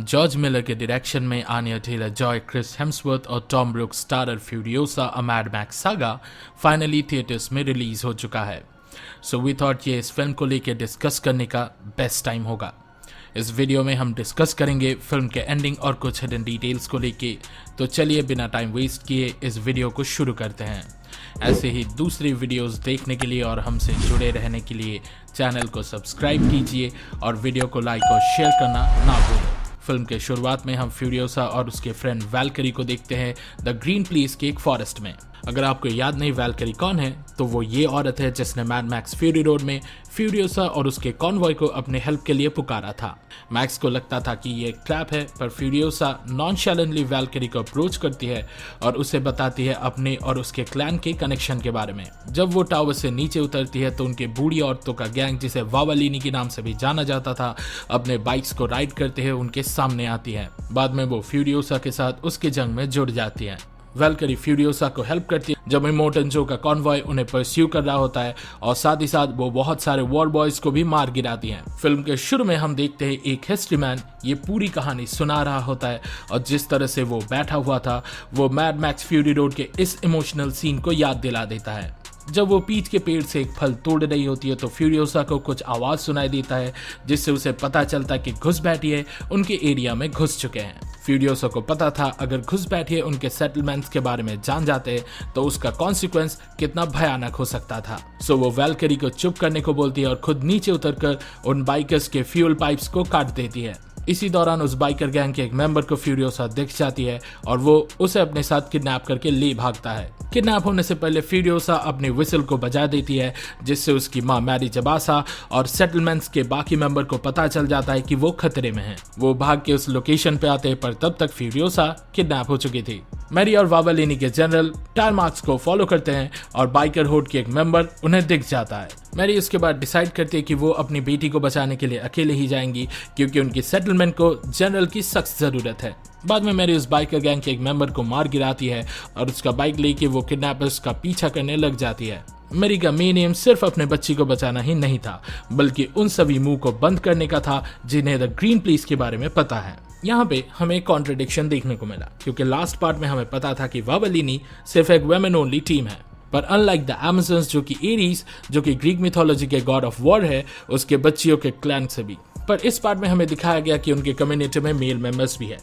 George Miller के direction में आनिया Taylor Joy, Chris Hemsworth और Tom brooks starrer Furiosa a mad max saga finally theatres में release हो चुका है। सो वी थॉट ये इस फिल्म को लेकर डिस्कस करने का बेस्ट टाइम होगा। इस वीडियो में हम डिस्कस करेंगे फिल्म के एंडिंग और कुछ हिडन डिटेल्स को लेके। तो चलिए बिना टाइम वेस्ट किए इस वीडियो को शुरू करते हैं। ऐसे ही दूसरी वीडियोस देखने के लिए और हमसे जुड़े रहने के लिए चैनल को सब्सक्राइब कीजिए और वीडियो को लाइक और शेयर करना ना भूलें। फिल्म के शुरुआत में हम फ्यूरियोसा और उसके फ्रेंड वैल्करी को देखते हैं द ग्रीन प्लेस के एक फॉरेस्ट में। अगर आपको याद नहीं वैल्करी कौन है, तो वो ये औरत है जिसने मैड मैक्स फ्यूरी रोड में फ्यूरियोसा और उसके कॉन्वॉय को अपने हेल्प के लिए पुकारा था। मैक्स को लगता था कि ये ट्रैप है, पर फ्यूरियोसा नॉनशैलेंटली वैल्करी को अप्रोच करती है और उसे बताती है अपने और उसके क्लैन के कनेक्शन के बारे में। जब वो टावर से नीचे उतरती है तो उनके बूढ़ी औरतों का गैंग, जिसे वावालिनी के नाम से भी जाना जाता था, अपने बाइक्स को राइड करते हुए उनके सामने आती है। बाद में वो फ्यूरियोसा के साथ उसके जंग में जुड़ जाती है। वैल्करी फ्यूरियोसा को हेल्प करती है जब इमोर्टन जो का कॉन्वॉय उन्हें परस्यू कर रहा होता है, और साथ ही साथ वो बहुत सारे वॉर बॉयज को भी मार गिराती हैं। फिल्म के शुरू में हम देखते हैं एक हिस्ट्री मैन ये पूरी कहानी सुना रहा होता है, और जिस तरह से वो बैठा हुआ था वो मैड मैक्स फ्यूरी रोड के इस इमोशनल सीन को याद दिला देता है। जब वो पीच के पेड़ से एक फल तोड़ रही होती है तो फ्यूरियोसा को कुछ आवाज सुनाई देता है, जिससे उसे पता चलता है कि घुसपैठिए उनके एरिया में घुस चुके हैं। फ्यूरियोसा को पता था अगर घुसपैठिए उनके सेटलमेंट्स के बारे में जान जाते तो उसका कॉन्सिक्वेंस कितना भयानक हो सकता था। सो वो वैल्करी को चुप करने को बोलती है और खुद नीचे उतरकर उन बाइकर्स के फ्यूल पाइप्स को काट देती है। इसी दौरान उस बाइकर गैंग के एक मेंबर को फ्यूरियोसा दिख जाती है और वो उसे अपने साथ किडनैप करके ले भागता है। किडनैप होने से पहले फ्यूरियोसा अपनी विसल को बजा देती है, जिससे उसकी मां मैरी जबासा और सेटलमेंट्स के बाकी मेंबर को पता चल जाता है कि वो खतरे में हैं। वो भाग के उस लोकेशन पे आते हैं, पर तब तक फ्यूरियोसा किडनैप हो चुकी थी। मैरी और वावालिनी के जनरल टायर मार्क्स को फॉलो करते हैं और बाइकर हुड के एक मेंबर उन्हें दिख जाता है। मैरी उसके बाद डिसाइड करती है कि वो अपनी बेटी को बचाने के लिए अकेले ही जाएंगी, क्योंकि उनकी सेटलमेंट को जनरल की सख्त जरूरत है। बाद में मैरी उस बाइकर गैंग के एक मेंबर को मार गिराती है और उसका बाइक लेके वो किडनैपर्स का पीछा करने लग जाती है। मैरी का मेन एम सिर्फ अपने बच्ची को बचाना ही नहीं था, बल्कि उन सभी मुंह को बंद करने का था जिन्हें द ग्रीन प्लेस के बारे में पता है। यहाँ पे हमें एक कॉन्ट्रडिक्शन देखने को मिला, क्योंकि लास्ट पार्ट में हमें पता था कि वावालिनी सिर्फ एक वुमेन ओनली टीम है, पर अनलाइक द एमेजन्स जो कि एरीज जो कि ग्रीक मिथोलॉजी के गॉड ऑफ वॉर है, उसके बच्चियों के क्लैन से भी। पर इस पार्ट में हमें दिखाया गया कि उनके कम्युनिटी में मेल मेंबर्स भी है,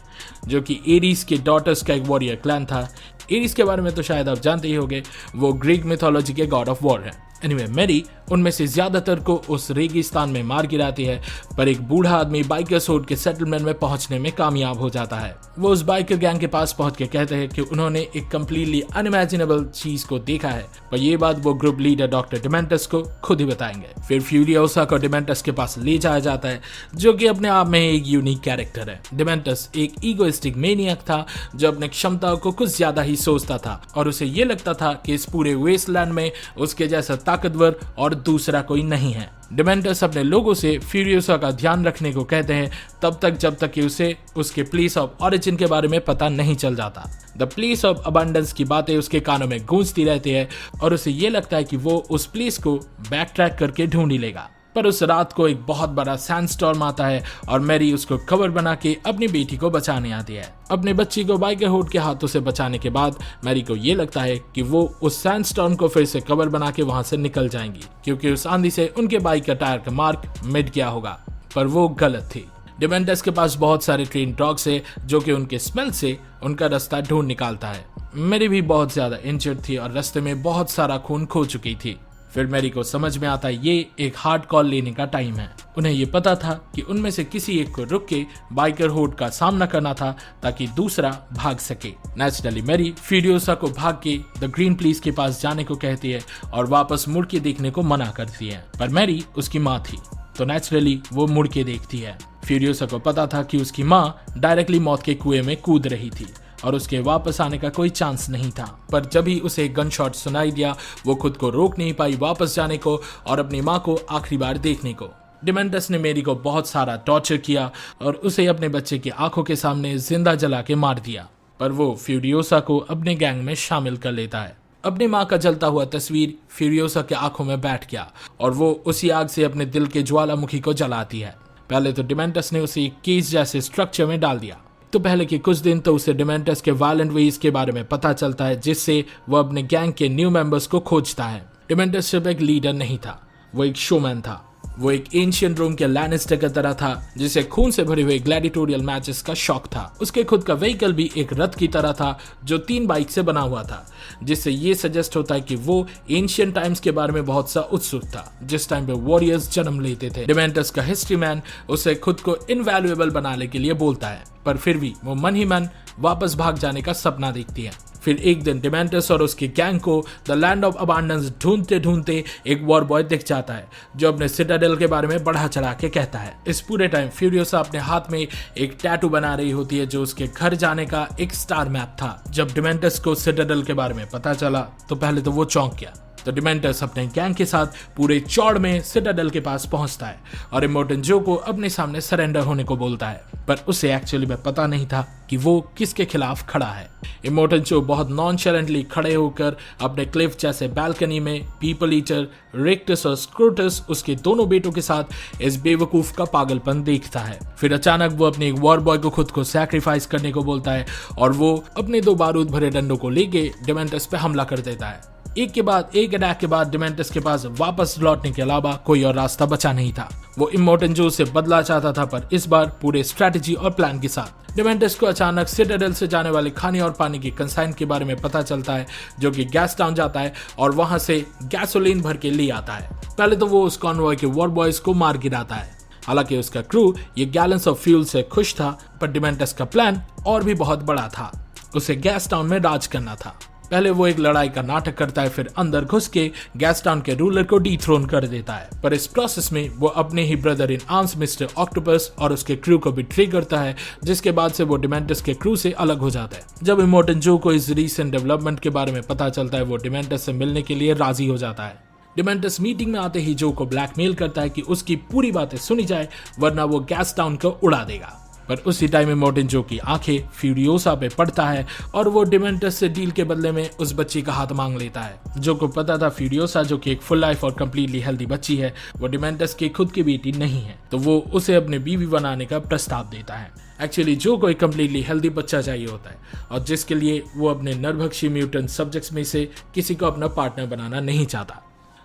जो कि एरीज के डॉटर्स का एक वॉरियर क्लैन था। एरीज के बारे में तो शायद आप जानते ही होंगे, वो ग्रीक मिथोलॉजी के गॉड ऑफ वॉर है। एनीवे, मैरी उनमें से ज्यादातर को उस रेगिस्तान में मार गिराती है, पर एक बूढ़ा आदमी बाइकर सोड के सेटलमेंट में पहुंचने में कामयाब हो जाता है। वो उस बाइकर गैंग के पास पहुंच के कहते हैं कि उन्होंने एक कंप्लीटली अनइमेजिनेबल चीज को देखा है, पर ये बात वो ग्रुप लीडर डॉक्टर डिमेंटस को खुद ही बताएंगे। फिर फ्यूरियोसा को डिमेंटस के पास ले जाया जाता है, जो कि अपने आप में एक यूनिक कैरेक्टर है। डिमेंटस एक ईगोइस्टिक मेनियक था जो अपने क्षमताओं को कुछ ज्यादा ही सोचता था, और उसे ये लगता था कि इस पूरे वेस्टलैंड में उसके जैसा ताकतवर और दूसरा कोई नहीं है। डिमेंटस अपने लोगों से फ्यूरियोसा का ध्यान रखने को कहते हैं तब तक जब तक कि उसे उसके प्लेस ऑफ ओरिजिन के बारे में पता नहीं चल जाता। द प्लेस ऑफ अबंडेंस की बातें उसके कानों में गूंजती रहती है और उसे ये लगता है कि वो उस प्लेस को बैक ट्रैक करके ढूंढ ही लेगा। पर उस रात को एक बहुत बड़ा सैंडस्टॉर्म आता है और मैरी उसको कवर बना के अपनी बेटी को बचाने आती है। अपनी बच्ची को बाइकर हुड के हाथों से बचाने के बाद मैरी को ये लगता है कि वो उस सैंडस्टॉर्म को फिर से कवर बना के वहां से निकल जाएंगी, क्योंकि उस आंधी से उनके बाइक का टायर का मार्क मिट गया होगा। पर वो गलत थी। डिमेंटस के पास बहुत सारे ट्रेन डॉग्स है जो कि उनके स्मेल से उनका रास्ता ढूंढ निकालता है। मैरी भी बहुत ज्यादा इंजर्ड थी और रास्ते में बहुत सारा खून खो चुकी थी। फिर मैरी को समझ में आता है ये एक हार्ड कॉल लेने का टाइम है। उन्हें ये पता था कि उनमें से किसी एक को रुक के बाइकर हुड का सामना करना था ताकि दूसरा भाग सके। नेचुरली मैरी फ्यूरियोसा को भाग के द ग्रीन प्लेस के पास जाने को कहती है और वापस मुड़ के देखने को मना करती है, पर मैरी उसकी माँ थी तो नेचुरली वो मुड़ के देखती है। फ्यूरियोसा को पता था कि उसकी माँ डायरेक्टली मौत के कुएं में कूद रही थी और उसके वापस आने का कोई चांस नहीं था, पर जब ही उसे एक गन शॉट सुनाई दिया वो खुद को रोक नहीं पाई वापस जाने को और अपनी माँ को आखिरी बार देखने को। डिमेंटस ने मैरी को बहुत सारा टॉर्चर किया और उसे अपने बच्चे की आंखों के सामने जिंदा जला के मार दिया, पर वो फ्यूरियोसा को अपने गैंग में शामिल कर लेता है। अपनी माँ का जलता हुआ तस्वीर फ्यूरियोसा के आंखों में बैठ गया और वो उसी आग से अपने दिल के ज्वालामुखी को जलाती है। पहले तो डिमेंटस ने उसे केस जैसे स्ट्रक्चर में डाल दिया। तो पहले के कुछ दिन तो उसे डिमेंटस के वायलेंट वेज के बारे में पता चलता है, जिससे वो अपने गैंग के न्यू मेंबर्स को खोजता है। डिमेंटस सिर्फ एक लीडर नहीं था, वो एक शोमैन था। वो एक एंशिएंट रोम के लैनिस्टर की तरह था, जिसे खून से भरे हुए ग्लैडिटोरियल मैचेस का शौक था। उसके खुद का व्हीकल भी एक रथ की तरह था, जो 3 बाइक से बना हुआ था, जिससे ये सजेस्ट होता है कि वो एंशिएंट टाइम्स के बारे में बहुत सा उत्सुक था, जिस टाइम पे वॉरियर्स जन्म लेते थे। डिमेंटस का हिस्ट्री मैन उसे खुद को इनवैल्यूएबल बनाने के लिए बोलता है, पर फिर भी वो मन ही मन वापस भाग जाने का सपना देखती है। फिर एक दिन डिमेंटस और उसकी गैंग को द लैंड ऑफ अबांडेंस ढूंढते ढूंढते एक वॉर बॉय दिख जाता है, जो अपने सिटाडेल के बारे में बढ़ा चढ़ा के कहता है। इस पूरे टाइम फ्यूरियोसा अपने हाथ में एक टैटू बना रही होती है, जो उसके घर जाने का एक स्टार मैप था। जब डिमेंटस को सिटाडेल के बारे में पता चला तो पहले तो वो चौंक गया। तो डिमेंटस अपने गैंग के साथ पूरे चौड़ में सिटाडेल के पास पहुंचता है और इमोर्टन जो को अपने सामने सरेंडर होने को बोलता है, पर उसे एक्चुअली में पता नहीं था कि वो किसके खिलाफ खड़ा है। इमोर्टन जो बहुत नॉनशलेंटली खड़े होकर अपने क्लिफ जैसे बालकनी में पीपल ईटर रेक्टस और स्क्रूटस उसके दोनों बेटों के साथ इस बेवकूफ का पागलपन देखता है। फिर अचानक वो अपने एक वॉर बॉय को खुद को सैक्रिफाइस करने को बोलता है और वो अपने 2 बारूद भरे डंडों को लेके डिमेंटस पे हमला कर देता है। एक के बाद एक अटैक के बाद डिमेंटस के पास वापस लौटने के अलावा कोई और रास्ता बचा नहीं था। वो इमोर्टन जो से बदला चाहता था, पर इस बार पूरे स्ट्रेटजी और प्लान के साथ। डिमेंटस को अचानक सिटाडेल से जाने वाले खाने और पानी की कंसाइन के बारे में पता चलता है, जो कि गैस टाउन जाता है और वहां से गैसोलीन भर के ले आता है। पहले तो वो उस कॉन्वॉय के वॉर बॉयज को मार गिराता है। हालांकि उसका क्रू ये गैलन्स ऑफ फ्यूल से खुश था, पर डिमेंटस का प्लान और भी बहुत बड़ा था। उसे गैस टाउन में राज करना था। पहले वो एक लड़ाई का नाटक करता है, फिर अंदर घुस के गैस टाउन के रूलर को डीथ्रोन कर देता है। पर इस प्रोसेस में वो अपने ही brother in arms mister octopus और उसके क्रू को बिट्रे करता है, जिसके बाद से वो डिमेंटस के क्रू से अलग हो जाता है। जब इमोर्टन जो को इस रीसेंट डेवलपमेंट के बारे में पता चलता है, वो डिमेंटस से मिलने के लिए राजी हो जाता है। डिमेंटस मीटिंग में आते ही जो को ब्लैकमेल करता है कि उसकी पूरी बातें सुनी जाए, वरना वो गैस टाउन को उड़ा देगा। पर उसी टाइम इमोर्टन जो की आंखें फ्यूरियोसा पे पड़ता है और वो डिमेंटस से डील के बदले में उस बच्ची का हाथ मांग लेता है। जो को पता था फ्यूरियोसा जो कि एक फुल लाइफ और कंप्लीटली हेल्दी बच्ची है, वो डिमेंटस की खुद की बेटी नहीं है, तो वो उसे अपने बीवी बनाने का प्रस्ताव देता है। एक्चुअली जो को एक कंप्लीटली हेल्दी बच्चा चाहिए होता है, और जिसके लिए वो अपने नरभक्षी म्यूटेंट सब्जेक्ट्स में से किसी को अपना पार्टनर बनाना नहीं चाहता।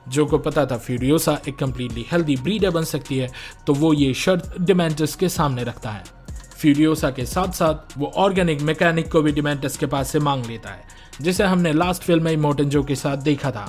जो को पता था फ्यूरियोसा एक कंप्लीटली हेल्दी ब्रीडर बन सकती है, तो वो ये शर्त डिमेंटस के सामने रखता है। फ्यूरियोसा के साथ साथ वो ऑर्गेनिक मैकेनिक को भी डिमेंटस के पास से मांग लेता है, जिसे हमने लास्ट फिल्म में इमोर्टन जो के साथ देखा था।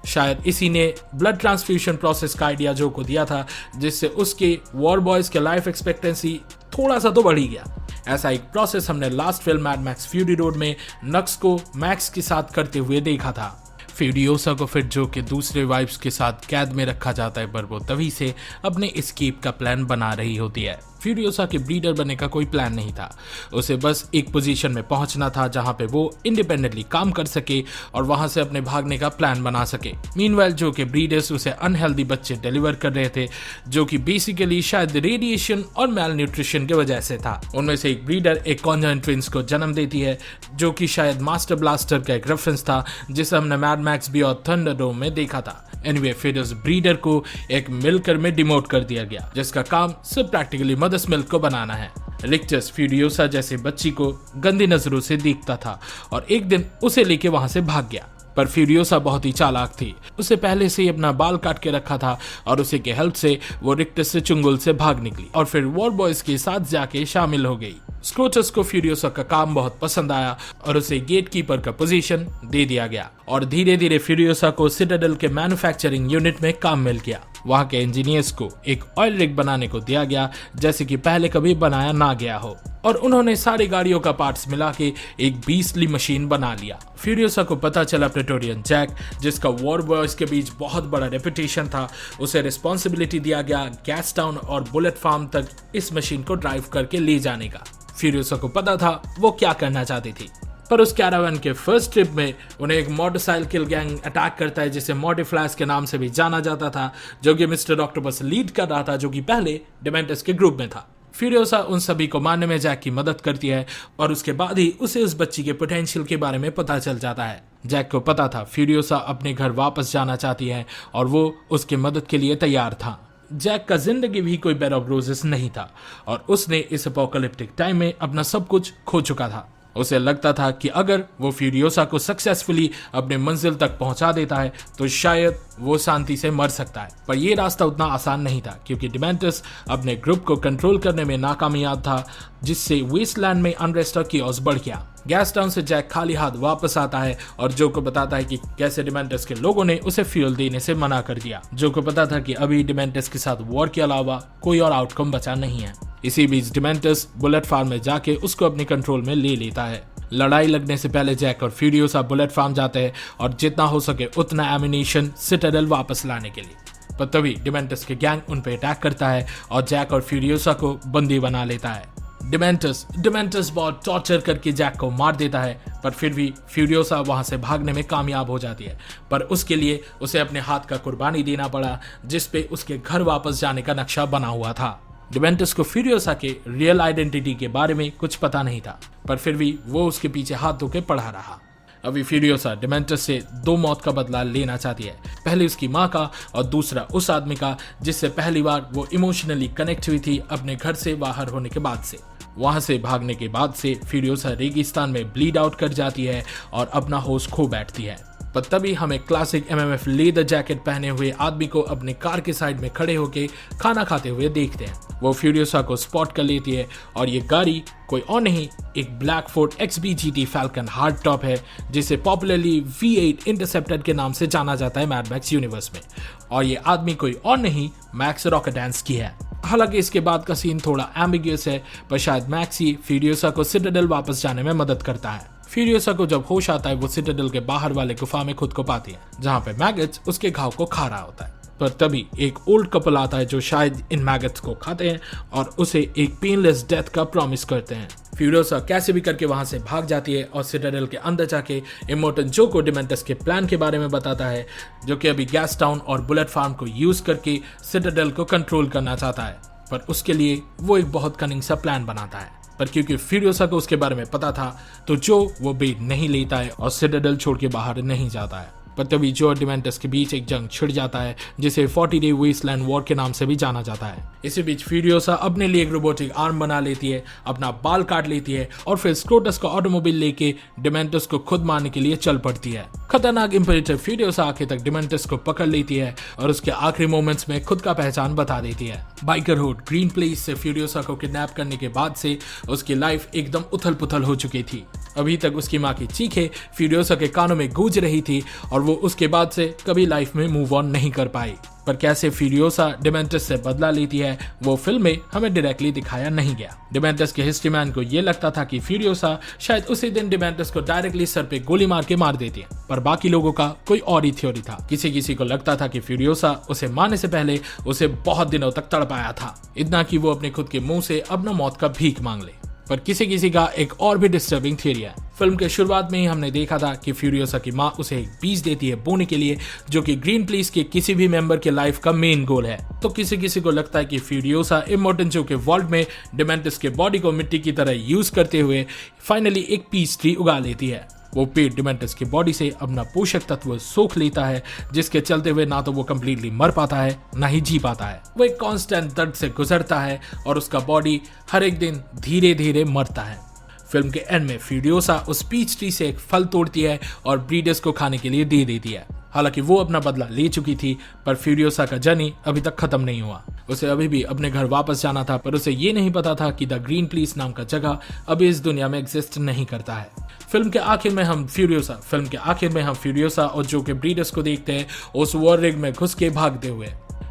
शायद इसी ने ब्लड ट्रांसफ्यूजन प्रोसेस का आइडिया जो को दिया था, जिससे उसके वॉर बॉयज के लाइफ एक्सपेक्टेंसी थोड़ा सा तो बढ़ ही गया। ऐसा एक प्रोसेस हमने last film mad max fury road में नक्स को मैक्स के साथ करते हुए देखा था। फ्यूरियोसा को फिर जो के दूसरे वाइफ्स के साथ कैद में रखा जाता है, पर वो तभी से अपने एस्केप का प्लान बना रही होती है। फ्यूरियोसा के ब्रीडर बनने का कोई प्लान नहीं था, उसे बस एक पोजीशन में पहुंचना था जहां पे वो इंडिपेंडेंटली काम कर सके और वहां से अपने भागने का प्लान बना सके। मीनवाइल जो के ब्रीडर्स उसे अनहेल्दी बच्चे डिलीवर कर रहे थे, जो कि बेसिकली शायद रेडिएशन और मैल न्यूट्रिशन की वजह से था। उनमें से एक ब्रीडर एक कॉन्जर्न ट्विंस को जन्म देती है, जो कि शायद मास्टर ब्लास्टर का एक रेफरेंस था, जिसे हमने मैड मैक्स बियॉन्ड थंडरडोम में देखा था। एनीवे फिर उस ब्रीडर को एक मिल्कर में डिमोट कर दिया गया, जिसका काम सिर्फ प्रैक्टिकली मदर्स मिल्क को बनाना है। रिक्टस फ्यूरियोसा जैसे बच्ची को गंदी नजरों से देखता था और एक दिन उसे लेके वहां से भाग गया। पर फ्यूरियोसा बहुत ही चालाक थी, उसे पहले से ही अपना बाल काट के रखा था और उसे के हेल्प से वो रिक्टस से चुंगल से भाग निकली और फिर वॉर बॉयज के साथ जाके शामिल हो गई। स्क्रोचस को फ्यूरियोसा का काम बहुत पसंद आया और उसे गेट कीपर का पोजीशन दे दिया गया और धीरे धीरे फ्यूरियोसा को सिटाडेल के मैन्युफैक्चरिंग यूनिट में काम मिल गया। वहां के इंजीनियर्स को एक ऑयल रिग बनाने को दिया गया, जैसे कि पहले कभी बनाया ना गया हो, और उन्होंने सारी गाड़ियों का पार्ट्स मिला के एक बीस्टली मशीन बना लिया। फ्यूरियोसा को पता चला प्रेटोरियन जैक, जिसका वॉर बॉयज के बीच बहुत बड़ा रेपुटेशन था, उसे रिस्पॉन्सिबिलिटी दिया गया गैस टाउन और बुलेट फार्म तक इस मशीन को ड्राइव करके ले जाने का। फ्यूरियोसा को पता था वो क्या करना चाहती थी, पर उस कैरावन के फर्स्ट ट्रिप में उन्हें एक मोटरसाइकिल गैंग अटैक करता है, जिसे मॉडिफ्लैश के नाम से भी जाना जाता था, जो कि मिस्टर ऑक्टोपस लीड कर रहा था, जो कि पहले डिमेंटस के ग्रुप में था। फ्यूरियोसा उन सभी को मारने में जैक की मदद करती है और उसके बाद ही उसे उस बच्ची के पोटेंशियल के बारे में पता चल जाता है। जैक को पता था फ्यूरियोसा अपने घर वापस जाना चाहती है और वो उसकी मदद के लिए तैयार था। जैक का जिंदगी भी कोई बेड ऑफ रोजेस नहीं था और उसने इस अपोकलिप्टिक टाइम में अपना सब कुछ खो चुका था। उसे लगता था कि अगर वो फ्यूरियोसा को सक्सेसफुली अपने मंजिल तक पहुंचा देता है तो शायद वो शांति से मर सकता है, पर यह रास्ता उतना आसान नहीं था क्योंकि डिमेंटस अपने ग्रुप को कंट्रोल करने में नाकामयाब था, जिससे वेस्टलैंड में अनरेस्ट और कियोस बढ़ गया। गैस टाउन से जैक खाली हाथ वापस आता है और जो को बताता है कि कैसे डिमेंटस के लोगों ने उसे फ्यूल देने से मना कर दिया। जो को पता था कि अभी डिमेंटस के साथ वॉर के अलावा कोई और आउटकम बचा नहीं है। इसी बीच डिमेंटस बुलेट फार्म में जाके उसको अपने कंट्रोल में ले लेता है। लड़ाई लगने से पहले जैक और फ्यूरियोसा बुलेट फार्म जाते हैं और जितना हो सके उतना एमिनेशन सिटाडेल वापस लाने के लिए, पर तभी डिमेंटस के गैंग उन पे अटैक करता है और जैक और फ्यूरियोसा को बंदी बना लेता है। डिमेंटस बहुत टॉर्चर करके जैक को मार देता है, पर फिर भी फ्यूरियोसा वहां से भागने में कामयाब हो जाती है, पर उसके लिए उसे अपने हाथ का कुर्बानी देना पड़ा जिसपे उसके घर वापस जाने का नक्शा बना हुआ था। डिमेंटस को फ्यूरियोसा के रियल आइडेंटिटी के बारे में कुछ पता नहीं था, पर फिर भी वो उसके पीछे हाथ धो के पड़ा रहा। अभी फ्यूरियोसा डिमेंटस से 2 मौत का बदला लेना चाहती है, पहले उसकी माँ का और दूसरा उस आदमी का जिससे पहली बार वो इमोशनली कनेक्ट हुई थी अपने घर से बाहर होने के बाद से। वहां से भागने के बाद से फ्यूरियोसा रेगिस्तान में ब्लीड आउट कर जाती है और अपना होश खो बैठती है, पर तभी हमें क्लासिक एमएमएफ लेदर जैकेट पहने हुए आदमी को अपने कार के साइड में खड़े होके खाना खाते हुए देखते हैं। वो फ्यूरियोसा को स्पॉट कर लेती है और ये गाड़ी कोई और नहीं, एक black Ford XB GT falcon hard top है, जिसे पॉपुलरली V8 इंटरसेप्टर के नाम से जाना जाता है मैड मैक्स यूनिवर्स में, और ये आदमी कोई और नहीं मैक्स रॉकेटेंस की है। हालांकि इसके बाद का सीन थोड़ा एम्बिगियस है, पर शायद मैक्स ही फ्यूरियोसा को सिटाडेल वापस जाने में मदद करता है। फ्यूरियोसा को जब होश आता है वो सिटाडेल के बाहर वाले गुफा में खुद को पाती है, जहां पे मैगट्स उसके घाव को खा रहा होता है। पर तभी एक ओल्ड कपल आता है जो शायद इन मैगट्स को खाते हैं और उसे एक पेनलेस डेथ का प्रॉमिस करते हैं। फ्यूरियोसा कैसे भी करके वहां से भाग जाती है और सिटाडेल के अंदर जाके इमोर्टन जो को डिमेंटस के प्लान के बारे में बताता है, जो कि अभी गैस टाउन और बुलेट फार्म को यूज करके सिटाडेल को कंट्रोल करना चाहता है, पर उसके लिए वो एक बहुत कनिंग सा प्लान बनाता है। पर क्योंकि फ्यूरियोसा को उसके बारे में पता था तो जो वो बेट नहीं लेता है और सिटाडेल छोड़ के बाहर नहीं जाता है। पर तभी जो और डिमेंटस के बीच एक जंग छिड़ जाता है जिसे 40 डे वेस्टलैंड वॉर के नाम से भी जाना जाता है। इसी बीच फ्यूरियोसा अपने लिए एक रोबोटिक आर्म बना लेती है, अपना बाल काट लेती है और फिर स्क्रोटस का ऑटोमोबाइल लेके डिमेंटस को खुद मारने के लिए चल पड़ती है। खतरनाक इंपरेटर फ्यूरियोसा आखिर तक डिमेंटस को पकड़ लेती है और उसके आखिरी मोमेंट्स में खुद का पहचान बता देती है। बाइकरहुड ग्रीन प्लेस से फ्यूरियोसा को किडनैप करने के बाद से उसकी लाइफ एकदम उथल पुथल हो चुकी थी। अभी तक उसकी माँ की चीखें फ्यूरियोसा के कानों में गूंज रही थी और वो उसके बाद से कभी लाइफ में मूव ऑन नहीं कर पाई। पर कैसे फ्यूरियोसा डिमेंटस से बदला लेती है वो फिल्म में हमें डायरेक्टली दिखाया नहीं गया। डिमेंटस के हिस्ट्री मैन को ये लगता था कि फ्यूरियोसा शायद उसी दिन डिमेंटस को डायरेक्टली सर पे गोली मार के मार देती है, पर बाकी लोगों का कोई और ही थ्योरी था। किसी को लगता था कि फ्यूरियोसा उसे मारने से पहले उसे बहुत दिनों तक तड़पाया था, इतना कि वो अपने खुद के मुंह से अपना मौत का भीख मांग ले। पर किसी का एक और भी डिस्टर्बिंग थ्योरी है। फिल्म के शुरुआत में ही हमने देखा था कि फ्यूरियोसा की माँ उसे एक बीज देती है बोने के लिए, जो कि ग्रीन प्लेस के किसी भी मेंबर के लाइफ का मेन गोल है। तो किसी को लगता है कि फ्यूरियोसा इमोर्टन जो के वॉल्ट में डिमेंटस के बॉडी को मिट्टी की तरह यूज करते हुए फाइनली एक पीस ट्री उगा लेती है। वो पेड़ डिमेंटस की बॉडी से अपना पोषक तत्व सोख लेता है, जिसके चलते हुए ना तो वो कंप्लीटली मर पाता है ना ही जी पाता है। वो एक कांस्टेंट दर्द से गुजरता है और उसका बॉडी हर एक दिन धीरे धीरे मरता है। फिल्म के एंड में फ्यूरियोसा उस पीच ट्री से एक फल तोड़ती है और ब्रीडर्स को खाने के लिए दे देती है। हालांकि वो अपना बदला ले चुकी थी, पर फ्यूरियोसा का जर्नी अभी तक खत्म नहीं हुआ। उसे अभी भी अपने घर वापस जाना था, पर उसे ये नहीं पता था कि द ग्रीन प्लेस नाम का जगह अभी इस दुनिया में एग्जिस्ट नहीं करता है। फिल्म के आखिर में हम फ्यूरियोसा और जो के ब्रीडर्स को देखते हैं उस वॉर रिग में घुस के भागते हुए।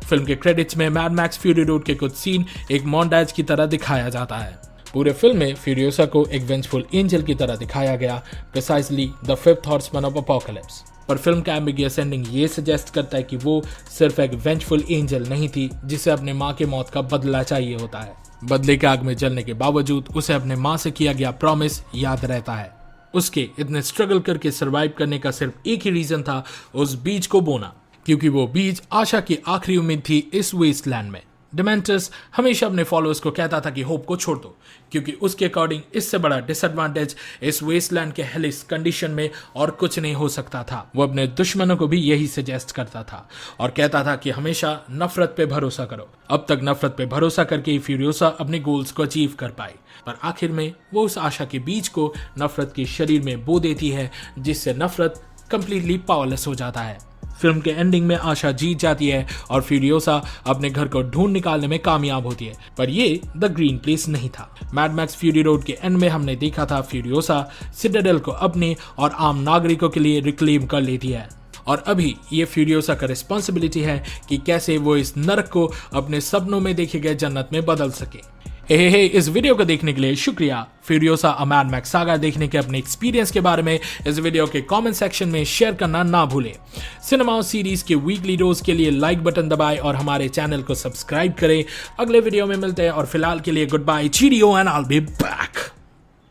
फिल्म के क्रेडिट्स में मैड मैक्स फ्यूरी रोड के कुछ सीन एक मोन्टाज की तरह दिखाया जाता है। पूरे फिल्म में फ्यूरियोसा को एक वेंजफुल एंजल की तरह दिखाया गया, precisely the fifth horseman of apocalypse. पर फिल्म का एम्बिगियस एंडिंग ये सजेस्ट करता है कि वो सिर्फ एक वेंजफुल एंजल नहीं थी जिसे अपने माँ के मौत का बदला चाहिए होता है। बदले के आग में जलने के बावजूद उसे अपने माँ से किया गया प्रॉमिस याद रहता है। उसके इतने स्ट्रगल करके सरवाइव करने का सिर्फ एक ही रीजन था, उस बीज को बोना, क्योंकि वो बीज आशा की आखिरी उम्मीद थी इस वेस्टलैंड में। डिमेंटस हमेशा अपने फॉलोअर्स को कहता था कि होप को छोड़ दो, क्योंकि उसके अकॉर्डिंग इससे बड़ा डिसएडवांटेज इस वेस्टलैंड के हेलिस कंडीशन में और कुछ नहीं हो सकता था। वो अपने दुश्मनों को भी यही सजेस्ट करता था और कहता था कि हमेशा नफरत पे भरोसा करो। अब तक नफरत पे भरोसा करके ही फ्यूरियोसा अपने गोल्स को अचीव कर पाई, पर आखिर में वो उस आशा के बीज को नफरत के शरीर में बो देती है, जिससे नफरत कंप्लीटली पावरलेस हो जाता है। फिल्म के एंडिंग में आशा जीत जाती है और फ्यूरियोसा अपने घर को ढूंढ निकालने में कामयाब होती है, पर ये द ग्रीन प्लेस नहीं था। मैड मैक्स फ्यूरी रोड के एंड में हमने देखा था फ्यूरियोसा सिटाडेल को अपने और आम नागरिकों के लिए रिक्लेम कर लेती है, और अभी ये फ्यूरियोसा का रिस्पॉन्सिबिलिटी है कि कैसे वो इस नरक को अपने सपनों में देखे गए जन्नत में बदल सके। हे इस वीडियो को देखने के लिए शुक्रिया। Furiosa a mad max saga देखने के अपने एक्सपीरियंस के बारे में इस वीडियो के कमेंट सेक्शन में शेयर करना ना भूलें। सिनेमा सीरीज के वीकली डोज के लिए लाइक बटन दबाएं और हमारे चैनल को सब्सक्राइब करें। अगले वीडियो में मिलते हैं और फिलहाल के लिए good bye, cheerio and I will be back.